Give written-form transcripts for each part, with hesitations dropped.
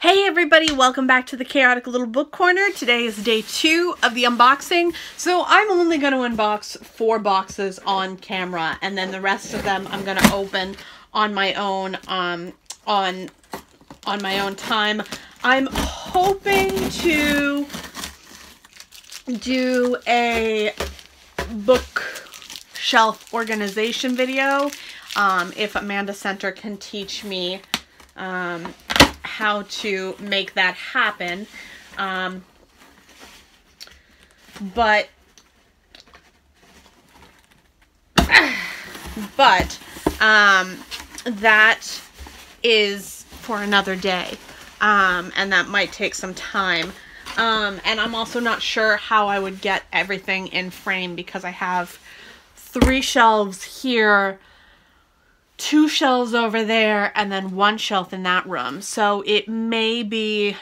Hey everybody, welcome back to the Chaotic Little Book Corner. Today is day 2 of the unboxing. So I'm only going to unbox 4 boxes on camera, and then the rest of them I'm going to open on my own on my own time. I'm hoping to do a bookshelf organization video if Amanda Center can teach me how to make that happen. But that is for another day. And that might take some time. And I'm also not sure how I would get everything in frame because I have 3 shelves here, 2 shelves over there, and then 1 shelf in that room. So it may be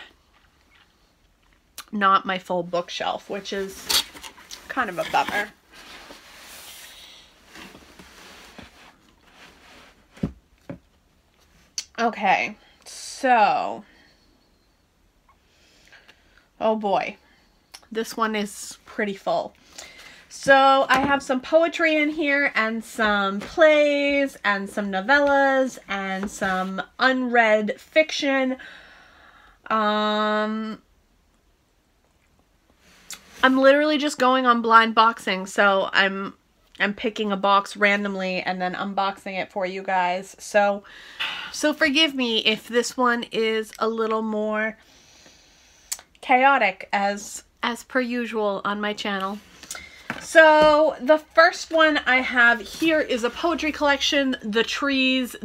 not my full bookshelf, which is kind of a bummer. Okay, so, oh boy, this one is pretty full. So I have some poetry in here and some plays and some novellas and some unread fiction. I'm literally just going on blind boxing, so I'm picking a box randomly and then unboxing it for you guys. So forgive me if this one is a little more chaotic as per usual on my channel. So the first one I have here is a poetry collection, The Trees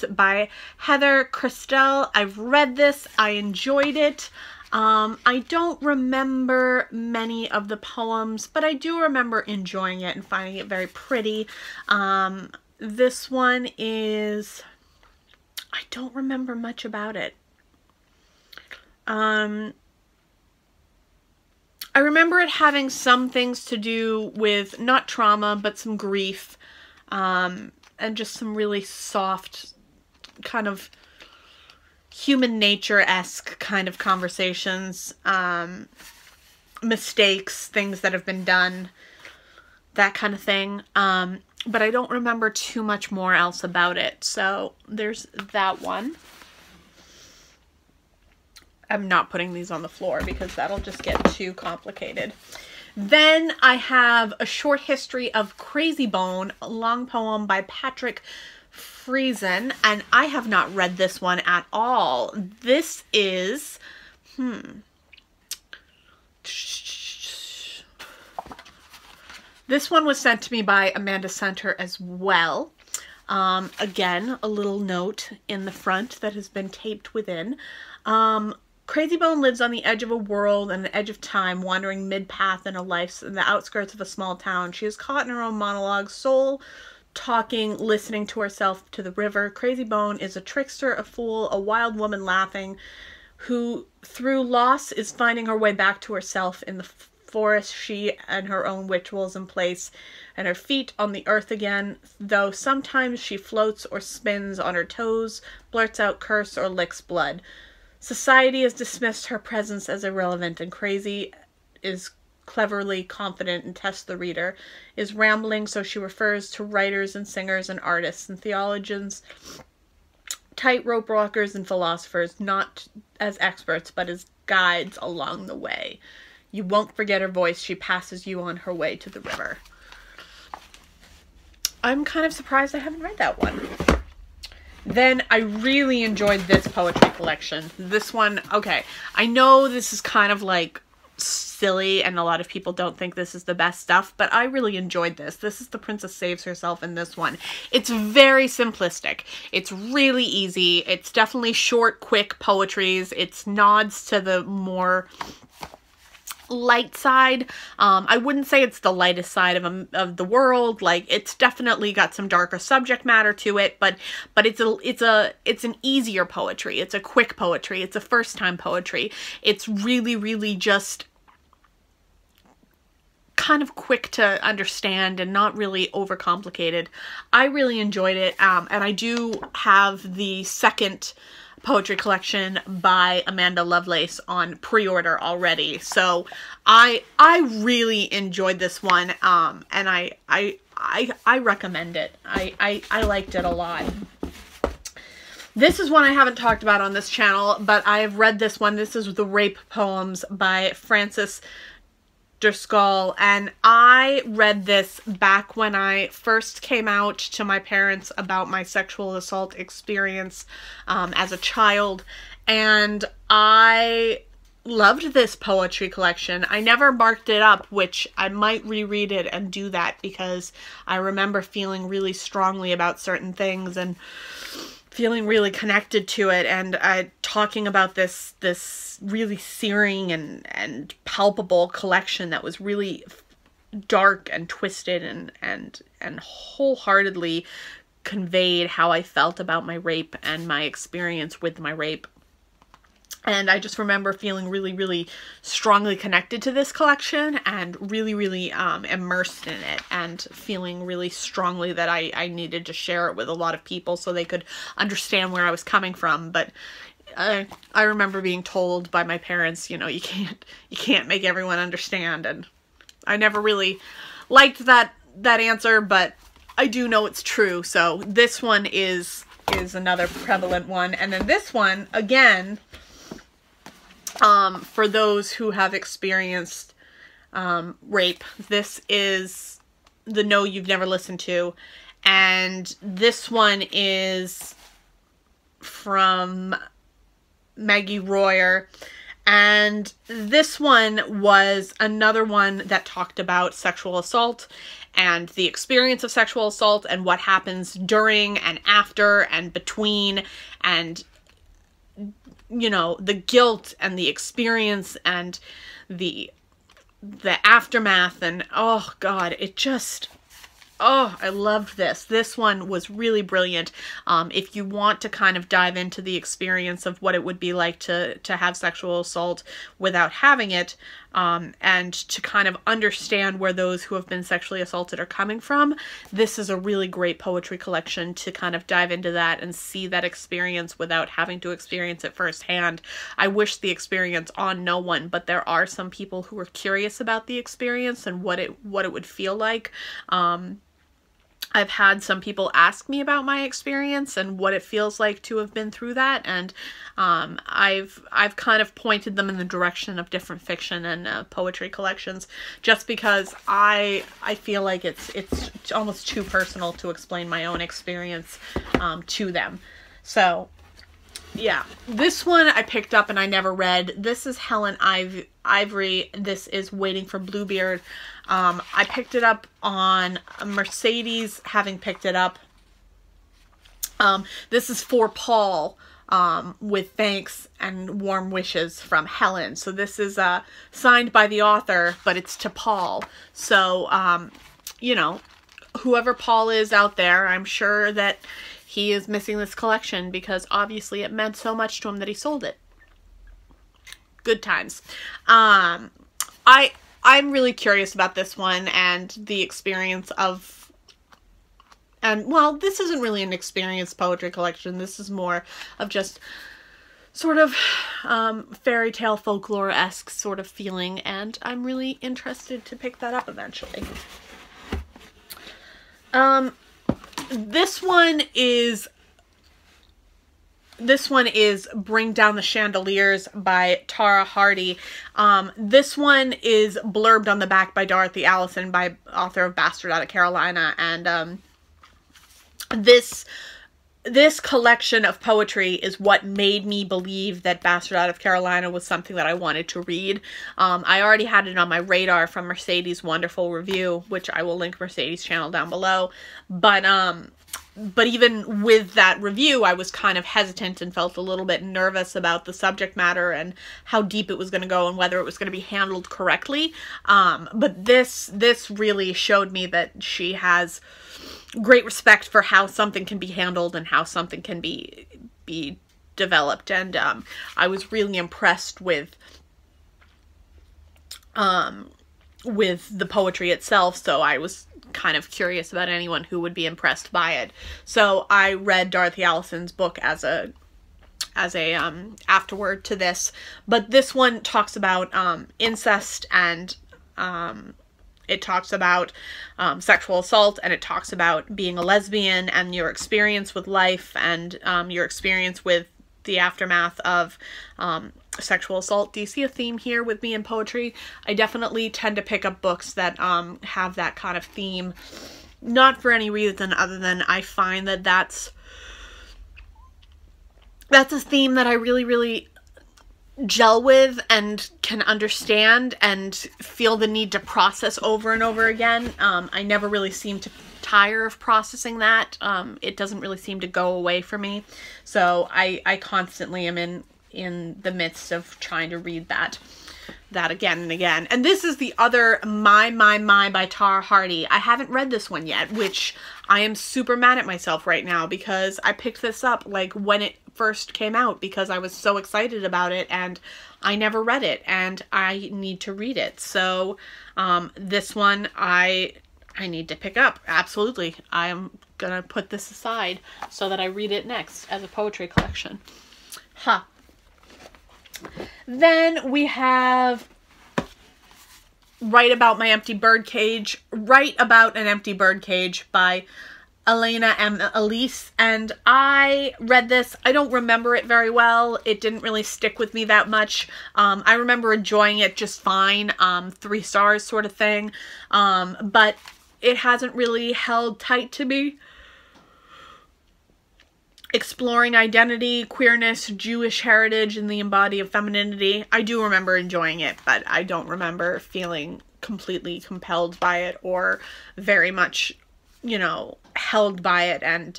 by Heather Christel. I've read this. I enjoyed it. I don't remember many of the poems, but I do remember enjoying it and finding it very pretty. This one is, I don't remember much about it. I remember it having some things to do with, not trauma, but some grief, and just some really soft, kind of human nature-esque kind of conversations, mistakes, things that have been done, that kind of thing. But I don't remember too much more else about it. So there's that one. I'm not putting these on the floor because that'll just get too complicated. Then I have A Short History of Crazy Bone, a long poem by Patrick Friesen, and I have not read this one at all. This is, This one was sent to me by Amanda Center as well. Again, a little note in the front that has been taped within. Crazy Bone lives on the edge of a world and the edge of time, wandering mid-path in a life in the outskirts of a small town. She is caught in her own monologue, soul talking, listening to herself to the river. Crazy Bone is a trickster, a fool, a wild woman laughing, who through loss is finding her way back to herself in the forest, she and her own rituals in place, and her feet on the earth again, though sometimes she floats or spins on her toes, blurts out curse or licks blood. Society has dismissed her presence as irrelevant, and Crazy is cleverly confident and tests the reader, is rambling, so she refers to writers and singers and artists and theologians, tightrope walkers and philosophers, not as experts, but as guides along the way. You won't forget her voice. She passes you on her way to the river. I'm kind of surprised I haven't read that one. Then I really enjoyed this poetry collection. This one, okay, I know this is kind of like silly and a lot of people don't think this is the best stuff, but I really enjoyed this. This is The Princess Saves Herself in this one. It's very simplistic. It's really easy. It's definitely short, quick poetries. It's nods to the more light side. I wouldn't say it's the lightest side of the world. Like, it's definitely got some darker subject matter to it, but it's an easier poetry. It's a quick poetry. It's a first time poetry. It's really just kind of quick to understand and not really overcomplicated. I really enjoyed it, and I do have the second poetry collection by Amanda Lovelace on pre-order already. So I really enjoyed this one, and I recommend it. I liked it a lot. This is one I haven't talked about on this channel, but I've read this one. This is The Rape Poems by Frances Driscoll, and I read this back when I first came out to my parents about my sexual assault experience as a child, and I loved this poetry collection. I never marked it up, which I might reread it and do that, because I remember feeling really strongly about certain things and feeling really connected to it, and talking about this really searing and palpable collection that was really dark and twisted and wholeheartedly conveyed how I felt about my rape and my experience with my rape. And I just remember feeling really, really strongly connected to this collection and really, really immersed in it, and feeling really strongly that I needed to share it with a lot of people so they could understand where I was coming from. But I remember being told by my parents, you know, you can't make everyone understand, and I never really liked that answer, but I do know it's true. So this one is another prevalent one. And then this one, again, for those who have experienced rape, this is The No You've Never Listened To, and this one is from Maggie Royer, and this one was another one that talked about sexual assault and the experience of sexual assault and what happens during and after and between, and you know, the guilt and the experience and the aftermath, and oh god, it just, oh, I loved this. This one was really brilliant. If you want to kind of dive into the experience of what it would be like to have sexual assault without having it, and to kind of understand where those who have been sexually assaulted are coming from, this is a really great poetry collection to kind of dive into that and see that experience without having to experience it firsthand. I wish the experience on no one, but there are some people who are curious about the experience and what it would feel like. I've had some people ask me about my experience and what it feels like to have been through that, and I've kind of pointed them in the direction of different fiction and poetry collections, just because I feel like it's almost too personal to explain my own experience to them. So yeah, this one I picked up and I never read. This is Helen Ivory. This is Waiting for Bluebeard. I picked it up on Mercedes, having picked it up. This is for Paul, with thanks and warm wishes from Helen. So this is signed by the author, but it's to Paul. So, you know, whoever Paul is out there, I'm sure that he is missing this collection, because obviously it meant so much to him that he sold it. Good times. I'm really curious about this one and the experience of, and well, this isn't really an experience poetry collection. This is more of just sort of fairy tale folklore-esque sort of feeling, and I'm really interested to pick that up eventually. This one is Bring Down the Chandeliers by Tara Hardy. This one is blurbed on the back by Dorothy Allison, by author of Bastard Out of Carolina, and this collection of poetry is what made me believe that Bastard Out of Carolina was something that I wanted to read. I already had it on my radar from Mercedes' wonderful review, which I will link Mercedes' channel down below. But even with that review, I was kind of hesitant and felt a little bit nervous about the subject matter and how deep it was going to go and whether it was going to be handled correctly. But this really showed me that she has great respect for how something can be handled and how something can be developed. And I was really impressed with the poetry itself, so I was kind of curious about anyone who would be impressed by it. So I read Dorothy Allison's book as a afterword to this. But this one talks about incest, and it talks about sexual assault, and it talks about being a lesbian and your experience with life, and your experience with the aftermath of sexual assault. Do you see a theme here with me in poetry? I definitely tend to pick up books that have that kind of theme, not for any reason other than I find that that's a theme that I really, really gel with and can understand and feel the need to process over and over again. I never really seem to tire of processing that. It doesn't really seem to go away for me. So I constantly am in the midst of trying to read that again and again. And this is the other My by Tara Hardy. I haven't read this one yet, which I am super mad at myself right now because I picked this up like when it first came out because I was so excited about it, and I never read it, and I need to read it. So this one I need to pick up. Absolutely. I am gonna put this aside so that I read it next as a poetry collection. Then we have Write About an Empty Birdcage by Elena M. Elise, and I read this. I don't remember it very well. It didn't really stick with me that much. I remember enjoying it just fine, 3 stars sort of thing, but it hasn't really held tight to me. Exploring identity, queerness, Jewish heritage, and the embodiment of femininity. I do remember enjoying it, but I don't remember feeling completely compelled by it or very much, you know, held by it and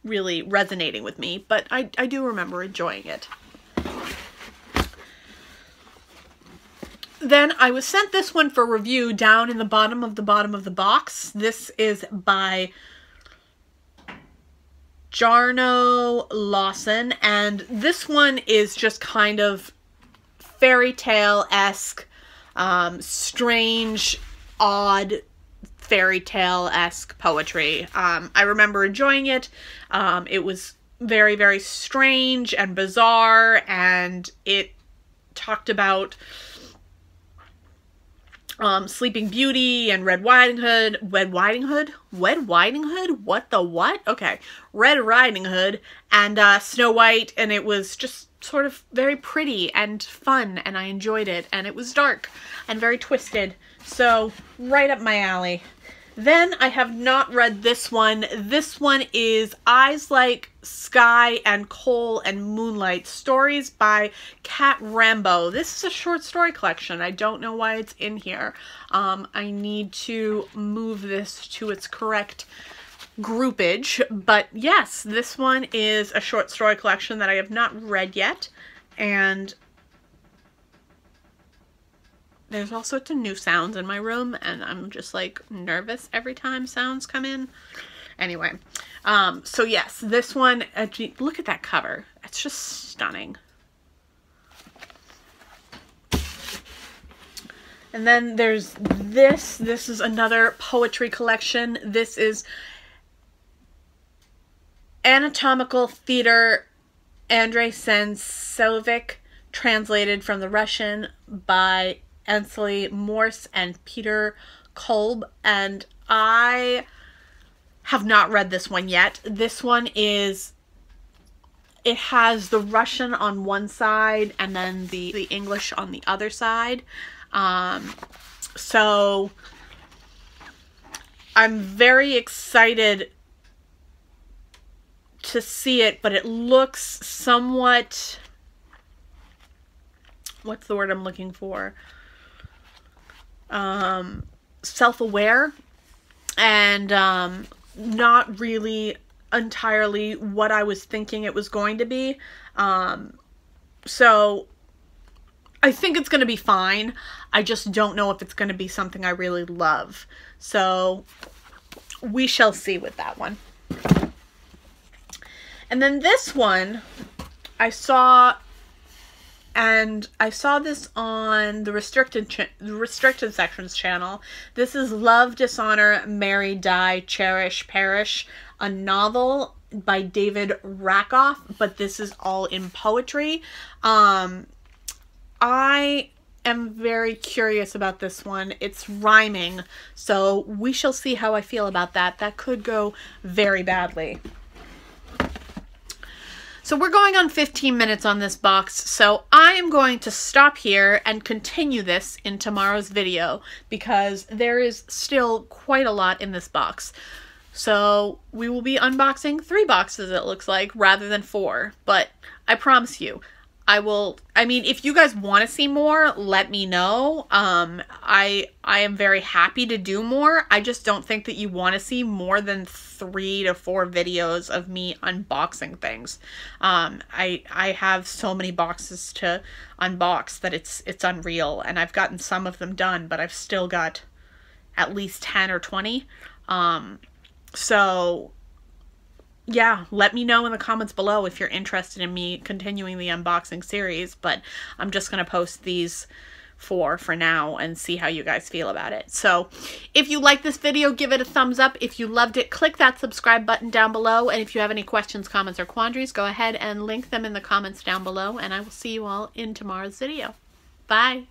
really resonating with me. But I do remember enjoying it. Then I was sent this one for review down in the bottom of the box. This is by Jarno Lawson, and this one is just kind of fairy tale-esque, strange, odd fairy tale-esque poetry. I remember enjoying it. It was very, very strange and bizarre, and it talked about Sleeping Beauty and Red Riding Hood. What the what? Okay. Red Riding Hood and Snow White, and it was just sort of very pretty and fun, and I enjoyed it, and it was dark and very twisted, so right up my alley. Then I have not read this one. This one is Eyes Like Sky and Coal and Moonlight, stories by Kat Rambo. This is a short story collection. I don't know why it's in here. I need to move this to its correct groupage. But yes, this one is a short story collection that I have not read yet. And there's all sorts of new sounds in my room, and I'm just like nervous every time sounds come in. Anyway, so yes, this one, look at that cover. It's just stunning. And then there's this. This is another poetry collection. This is Anatomical Theater, Andrei Sensevic, translated from the Russian by Ansley Morse and Peter Kolb, and I have not read this one yet. This one is, it has the Russian on one side and then the English on the other side. So I'm very excited to see it, but it looks somewhat, what's the word I'm looking for? Self-aware and not really entirely what I was thinking it was going to be. So I think it's going to be fine. I just don't know if it's going to be something I really love. So we shall see with that one. And then this one I saw, and I saw this on the restricted sections channel. This is Love, Dishonor, Marry, Die, Cherish, Perish, a novel by David Rakoff, but this is all in poetry. I am very curious about this one. It's rhyming, so we shall see how I feel about that. That could go very badly. So we're going on 15 minutes on this box, so I am going to stop here and continue this in tomorrow's video because there is still quite a lot in this box. So we will be unboxing 3 boxes, it looks like, rather than 4, but I promise you, I mean, if you guys want to see more, let me know. I am very happy to do more. I just don't think that you want to see more than 3 to 4 videos of me unboxing things. I have so many boxes to unbox that it's unreal, and I've gotten some of them done, but I've still got at least 10 or 20. So yeah, let me know in the comments below if you're interested in me continuing the unboxing series, but I'm just going to post these 4 for now and see how you guys feel about it. So if you like this video, give it a thumbs up. If you loved it, click that subscribe button down below. And if you have any questions, comments, or quandaries, go ahead and link them in the comments down below, and I will see you all in tomorrow's video. Bye.